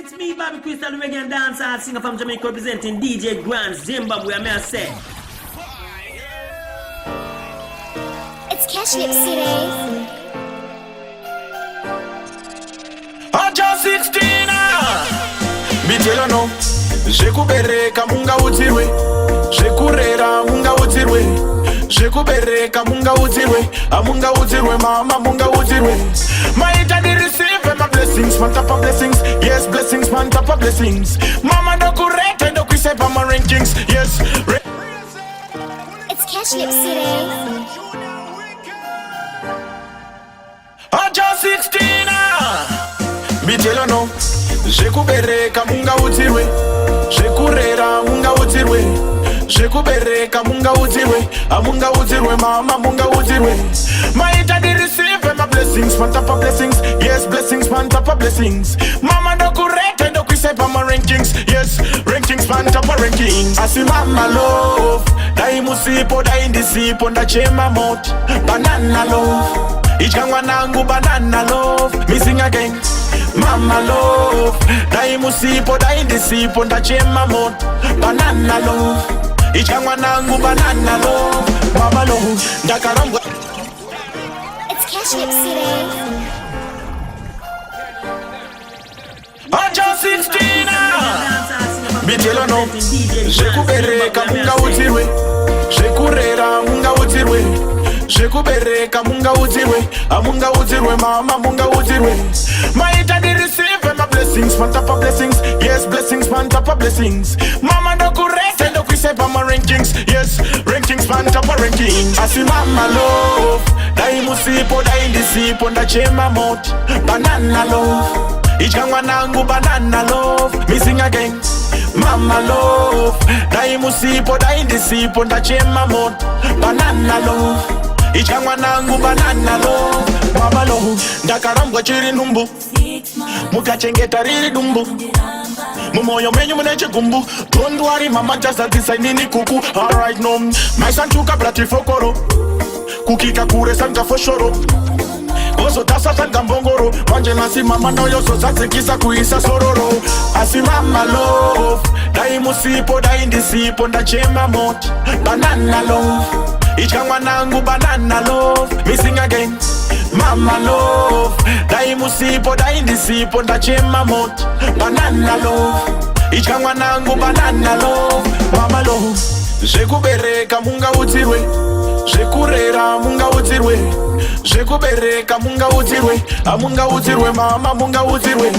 it's me, Bobby Crystal, the reggae and dancehall singer from Jamaica, representing DJ Grand Zimbabwe. I may say. It's Cash Lip City. Aja 16 Bitelo no Jekubereka munga udzirwe Jekurera munga udzirwe Jekubereka munga udzirwe Amunga udzirwe mama munga udzirwe My daddy receive my blessings on top of blessings. Yes, blessings on top of blessings. Mama no correct and no save my rankings. Yes. It's Cash Lip City. Aja 16 Bitelo no Jekubereka munga udzirwe Jekurera munga udzirwe Jekubereka munga udzirwe Amunga udzirwe mama munga udzirwe My daddy receive my blessings on top of blessings. Yes, blessings on top of blessings. Mama no correct and no save my rankings. Yes, rankings on top of rankings. I see mama love Dai musipo, dai indisipo, ndachema mot Banana love Ichangwa nangu banana love. Missing again Mama love Dai musipo, dai indisipo, ndachema mot Banana love Ichangwa nangu banana love. Mama love Ndakarambwa. It's Cash Lip City. Aja 16 Bitelo no Jekubereka munga udzirwe Jekurera munga udzirwe Jekubereka munga udzirwe Amunga udzirwe mama munga udzirwe My daddy receive my blessings on top of blessings. Yes, blessings on top of blessings. Mama no correct and no save my rankings. Yes, rankings on top of rankings. I see mama love Dai musipo, dai indisipo, ndachema mot Banana love Ichangwa nangu banana love. Missing again Mama love Dai musipo, dai indisipo, ndachema mot Banana love Ichangwa nangu banana love. Mama love Ndakarambwa chiri numbu Mukachengeta riri dumbu Mumoyo menyu muneche gumbu. Don't worry mama just decide nini kuku. Alright no My son chuka brati fokoro Kukika kure sanga foshoro Oso tasa sanga mbongoro. Manje nasi mama no yoso zatsekisa kuisa sororo. Asi mama love Dai musipo, dai indisipo, ndachema mot Banana love Ichangwa nangu banana love. Missing again Mama love Dai musipo, dai indisipo, ndachema mot Banana love Ichangwa nangu banana love. Mama love Jekubereka munga udzirwe Jekurera munga udzirwe Jekubereka munga udzirwe Amunga udzirwe mama munga udzirwe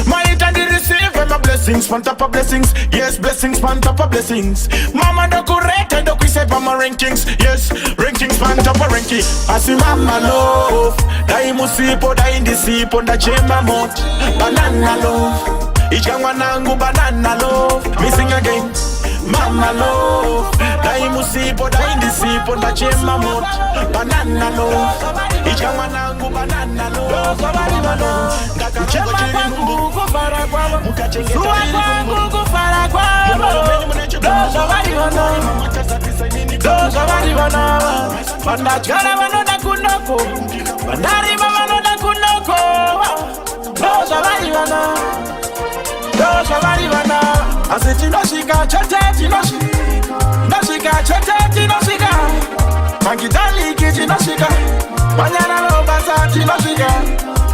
My daddy receive my blessings on top of blessings. Yes, blessings on top of blessings. Mama no correct and no save my rankings. Yes, rankings on top of rankings. I see mama love Dai musipo, dai indisipo, ndachema mot Banana love Ichangwa nangu banana love. Missing again Mama love Dai musipo, dai indisipo, ndachema mot Banana love Ichangwa nangu banana love. Ndakachema kwangu kufara kwabo Suwa kwangu kufara kwabo. Dozo wali wana Dozo wali wana Bandachana wanoda kunoko Bandari mama wanoda kunoko. Dozo wali wana Dozo wali wana Asiti noshika chete chinoshika Noshika chete chinoshika Mangidali kiti noshika Manyana lobasa chinoshika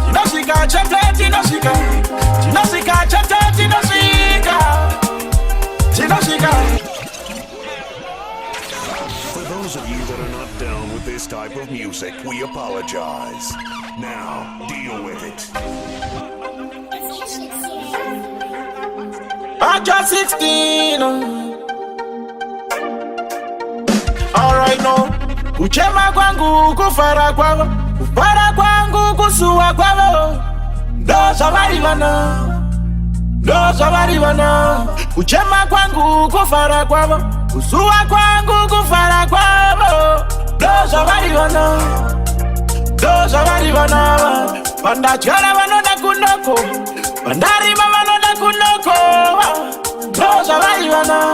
Chinoshika chete chinoshika Chinoshika chete chinoshika Chinoshika. For those of you that are not down with this type of music, we apologize. Now, deal with it. It's Cash Lip City. Aja 16 Alright no Kuchema kwangu kufara kwabo. Kufara kwangu kusuwa kwabo. Dozo wali wana Dozo wali wana Kuchema kwangu kufara kwabo. Kusuwa kwangu kufara kwabo. Dozo wali wana Dozo wali wana Bandachana wanoda kunoko Bandari mama wanoda kunoko. Dozo wali wana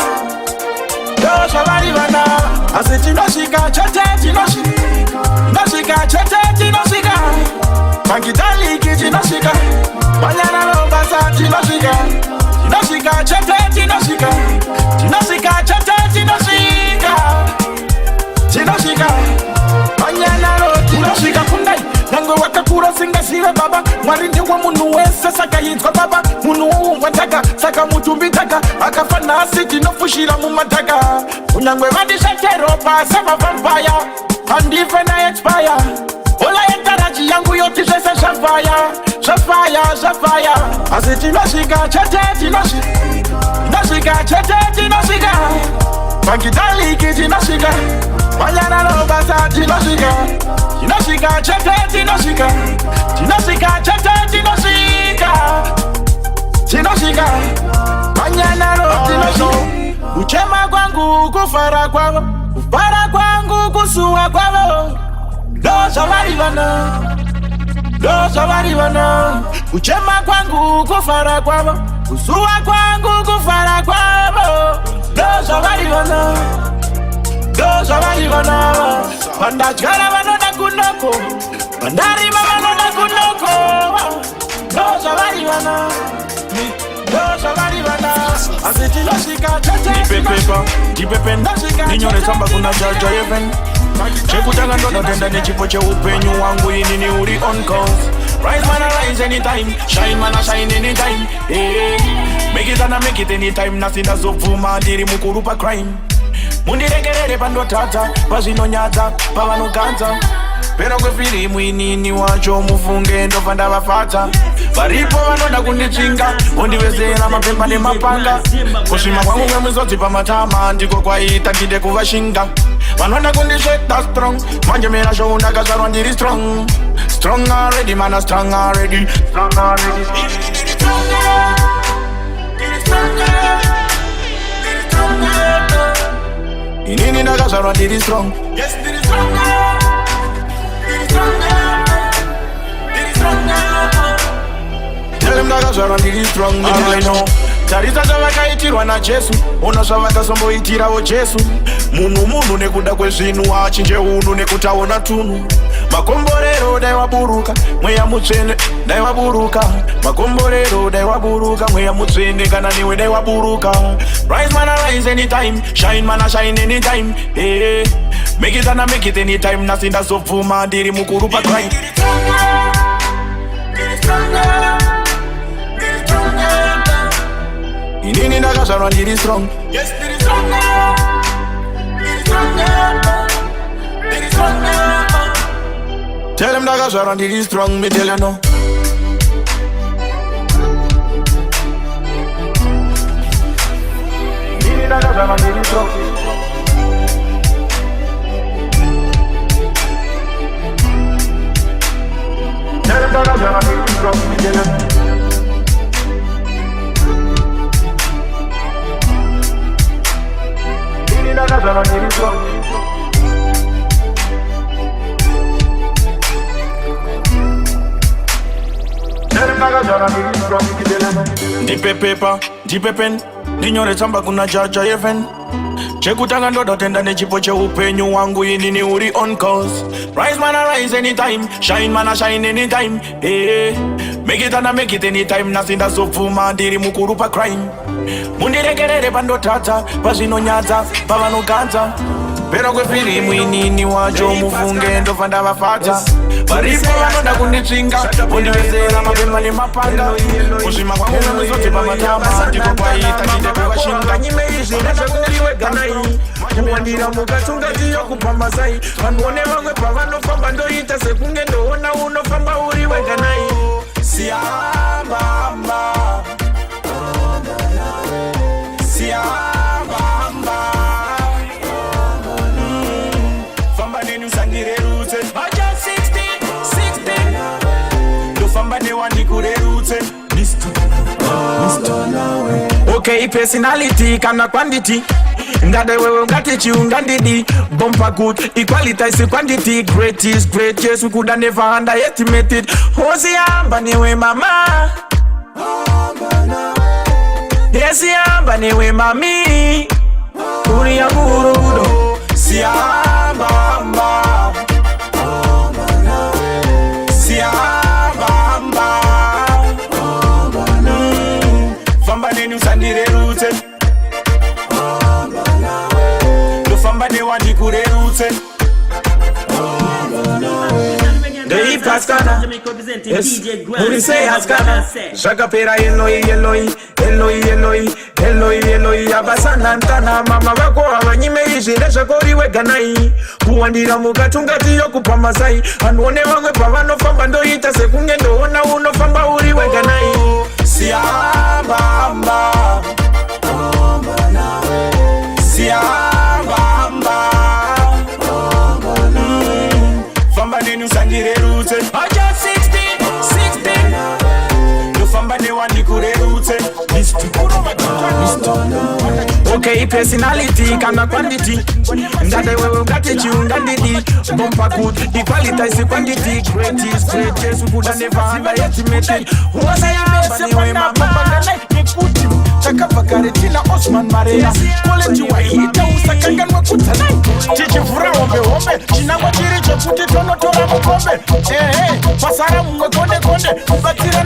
Dozo wali wana Asiti noshika chete chinoshika Noshika chete chinoshika Mangidali kiti noshika Manyana lobasa chinoshika chinosika chinosika chete chinosika chinosika chete chinosika chinosika manyana ro chinosika kundai nango wakakura singasive baba mwari ndiwe munhu wese saka yitwa baba munhu woumva ntaka saka mutumbi ntaka akafana asi tinofushira mumataka kunyangwe vandishateropa samavampaya handife na expire ola yetaraji yangu yoti zvese zvafaya zvafaya zvafaya asi tinosvika chete tinosvika chete tinosvika pakitaliki tinosvika manyana robasa tinosvika tinosvika chete tinosvika tinosvika chete tinosvika tinosvika manyana ro tinosvika kuchema kwangu kufara kwavo kufara kwangu kusuwa kwavo dosavarivana kuchema kwangu kufara kwavo kusuwa kwangu kufara kwavo dosavarivana vandadyara vanoda kunoko vandarima vanoda kunoko dosavarivana asi tinosvika chete tipepen ninyore tsamba kuna jaja even chekutanga ndonotenda nechipo cheupenyu wangu inini uri on course rise man arise anytime shine man shine anytime make it anytime nasindazobvuma ndiri mukuru pa crime mundiregerere pandotadza pazvinonyadza pavanoganza pero kwefirimu inini wacho mufunge ndobva ndavafadza varipo vanoda kunditsinga vondivezera mapemba nemapanga kusvima kwangu mwemuzodzi pamatama ndiko kwaita ndide kuvashinga vanoda kundisveta strong manje mera zvo ndakazvarwa ndiri strong strong already mana strong already inini ndakazvarwa ndiri strong yes ndiri strong tell him ndakazvarwa ndiri strong I know tarisa zvavakaitirwa najesu ona zvavakasomboitirawo jesu munhu nekuda kwezvinhu achinje unhu nekuti aona tunhu makomborero dai waburuka mweya mutsvene dai waburuka makomborero dai waburuka mweya mutsvene kana newe dai waburuka rise man arise anytime shine man shine anytime make it anytime nasindazobvuma ndiri mukuru pa crime inini ndakazvarwa ndiri strong yes ndiri strong ndiri strong tell him ndakazvarwa ndiri strong me tell you no inini ndakazvarwa ndiri strong tell him ndakazvarwa ndiri strong me tell you no ndipe pepa ndipe pen ndinyore tsamba kuna jaja even chekutanga ndodotenda nechipo cheupenyu wangu inini uri on course rise man arise anytime shine man shine anytime make it anytime nasindazobvuma ndiri mukuru pa crime mundiregerere pandotadza pazvinonyadza pavanoganza pero kwefirimu inini wacho mufunge ndobva ndavafadza varipo vanoda kunditsinga vondivezera mapemba nemapanga kusvima kwangu memuzodzi pamatama ndiko kwaita ndide kuvashinga kuwandira mukatungatiyo kupambasai vanhuone vamwe pavanofamba ndoita sekunge ndoona unofamba uri weganai siyahamba famba neni usangirerutse aja 16 ndofamba newandikurerutse okay personality kana quantity ngade wewe ngati chiungandidi bompa good equality is quantity great is great yes we could never underestimate it hosi amba niwe mama yes amba niwe mami uri ya burudo si amba Jamaica representing Yes. DJ Who they Grand. say has got Say. Shakapera Eloi Abasantana mama wako abanyime izire shakori weganai kuandira mugatungati yokupa masai anuone wangwe pavanofamba ndoita sekunge ndoona unofamba uri weganai siambamba siambamba famba nenu sanjire rute aja 16 famba ne wandi kure rute okay personality kana quantity ngade wewe ngate chiungandidi bomba good the quality is the quantity greatest good and never underestimated what's I am when my mama nikuti takapakare tina Osman Maria quality wa ita usakanganwa kutanai chichi fura ombe chinangwa chiricho kuti tonotora mukombe pasara mumwe konde kubatira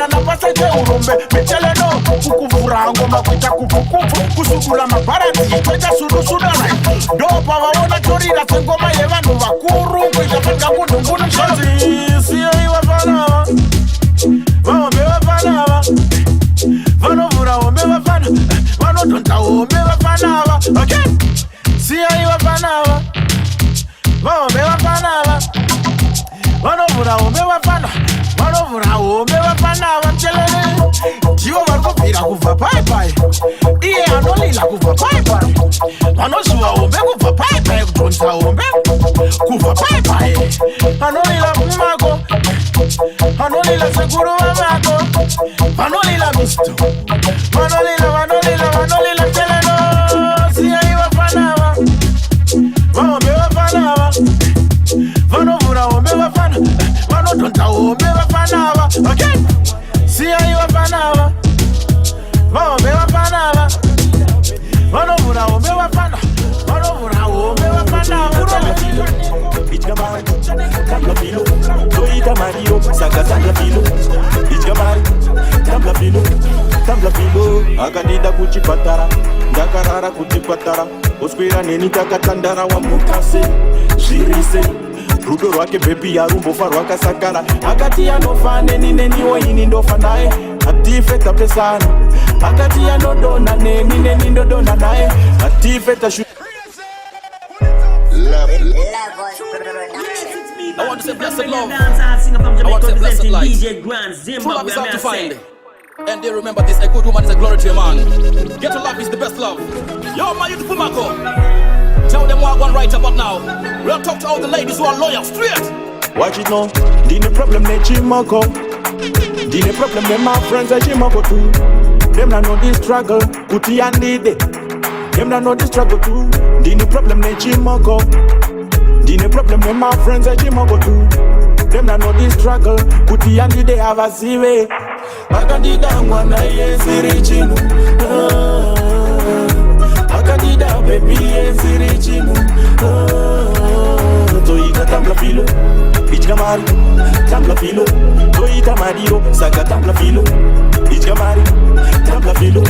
na pasaje urombe micheleno kukuvura ngoma kuita kupukupu kusukula maparati itoja surusudana dopa waona torira sengoma yevanhu vakuru kuita panga kundungunu mshazi siyo iwafana vaombe vafanava vanovura ombe vafana vanodonta ombe vafanava okay siyo iwafanava vaombe vafanava vanovura ombe vafana vanovura ombe vafanava mchelele ndivo vari kubvira kubva paipai iye anolila kubva paipai vanoziva ombe kubva paipai kudonza ombe kubva paipai vanolila mumako vanolila sekuru vamako vanolila misto vanolila mchelelo siyai vafanava vaombe vafanava vanovura ombe vafana vanodonza ombe vafanava okay siyai vafanava vaombe vafanava vanovura ombe vafana vanovura ombe vafanava ichkamari tambla filo toita mario saka tambla filo ichkamari tambla filo akadida kuchipatara ndakarara kuchipatara oswera neni takatandara wamukase zvirise rudo rwake bebi yarumbofa rwakasakara akati anofane nineniwo ini ndofa naye atife tapesana akati anodona neni ndodona naye atife tashu I want to say blessed love. I want to say blessed light. DJ Grand True love is hard to Zimbabwe. find. And they remember this, a good woman is a glory to a man. Get to love is the best love. Yo, my beautiful Marco. Tell them what I want right about now. We'll talk to all the ladies who are loyal, straight. watch it now dine problem ne chimoko dine problem ne my friends a chimoko too them na know this struggle kuti andide them na know this struggle too dine problem ne chimoko dine problem ne my friends a chimoko too them na know this struggle kuti andide avazive akandida mwana yesiri chinu akandida baby yesiri chinu toika tambla filo ichkamari tambla filo toita madiro saka tambla filo ichkamari tambla filo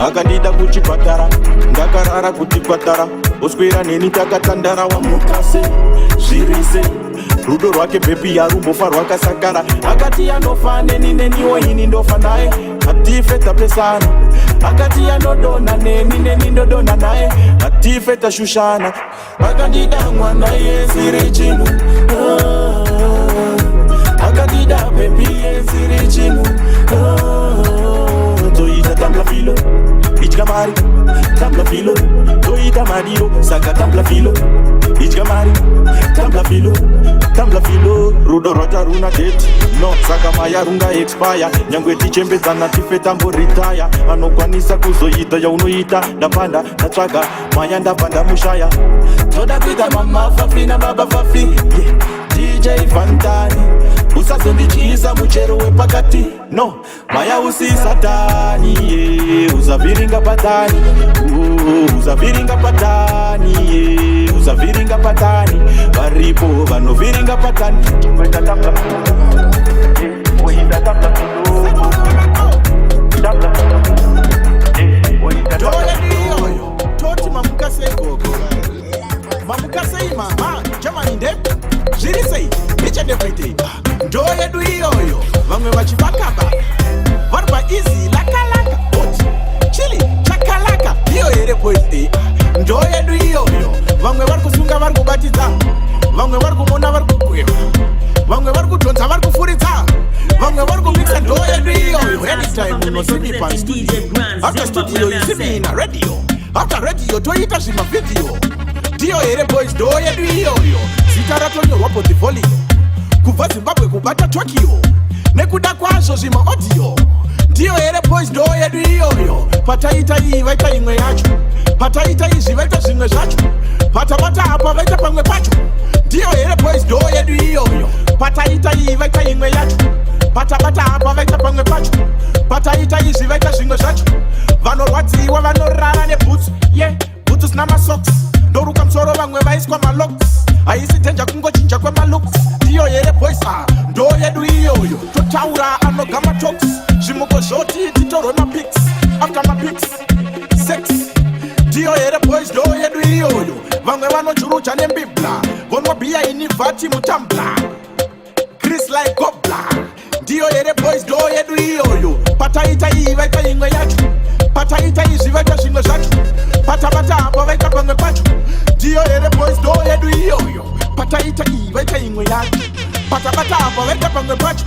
akandida kuchipatara ndakarara kuchipatara oswera neni takatandara wamukase zvirise rudo rwake bebi yarumbofa rwakasakara akati anofane nineniwo ini ndofa naye atife tapesana akati anodona neni ndodona naye atife tashushana akandida mwana yesiri chinu akandida bebi yesiri chinu toita tambla filo ichkamari tambla filo toita madiro saka tambla filo ichkamari tambla filo rudo rota runa date no saka maya runga expire nyangwe tichembedzana tife tambo retire anokwanisa kuzoita yaunoita ndapanda ndatsvaga maya ndapanda mushaya toda kuita mama fafi na baba fafi yeah. DJ Fantani usazondichisa muchero wepakati no maya usisatani yeah. Uzaviringa patani uzaviringa patani yeah. Uzaviringa patani varipo vanoviringa patani kwenda tambla toti mamukase gogo mamukase mama jamani de jirisei each and every day ndo yedu iyoyo vamwe vachivakaba vari paeasy lakalaka oti chili chakalaka iyo here boys ndo yedu iyoyo vamwe vari kusunga vari kubatidza vamwe vari kumona vari kukweva vamwe vari kudhonza vari kufuridza vamwe vari kumixa ndo yedu iyoyo anytime unosimi pastudio after studio isimina radio after radio toita zvimavhidhiyo ndiyo here boys ndo yedu iyoyo zita ratonyorwa portfolio kubva zimbabwe kubata tokyo nekuda kwazvo zvimaaudio ndiyo here boys ndo yedu iyoyo pataita iyi vaita imwe yacho pataita izvi vaita zvimwe zvacho patabata apa vaita pamwe pacho ndiyo here boys ndo yedu iyoyo pataita iyi vaita imwe yacho patabata apa vaita pamwe pacho pataita izvi vaita zvimwe zvacho vanorwadziwa vanorara nebhutsu bhutsu sina masoks ndoruka musoro vamwe vaiswa maloks haisi dhenja kungochinja kwemaloks ndiyo here boys ndo yedu iyoyo totaura anogama toks zvimuko zvoti titorwe mapics after mapics sex ndiyo here boys ndo yedu iyoyo vamwe vanojuruja nembibla vonwa bhiya inivhati mutambla chris like gobla ndiyo here boys ndo yedu iyoyo pataita iyi vaita imwe yacho pataita izvi vaita zvimwe zvacho patabata apa vaita pamwe pacho ndiyo here boys ndo yedu iyoyo pataita iyi vaita imwe yacho patabata apa vaita pamwe pacho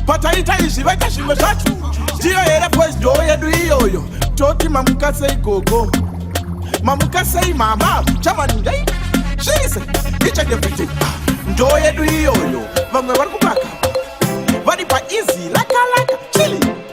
pataita izvi vaita zvimwe zvacho ndiyo here boys ndo yedu iyoyo toti mamuka sei gogo mamuka sei mama chamanindai zvise each and everything ndo yedu iyoyo vamwe vari kubaka vari paeasy lakalaka chili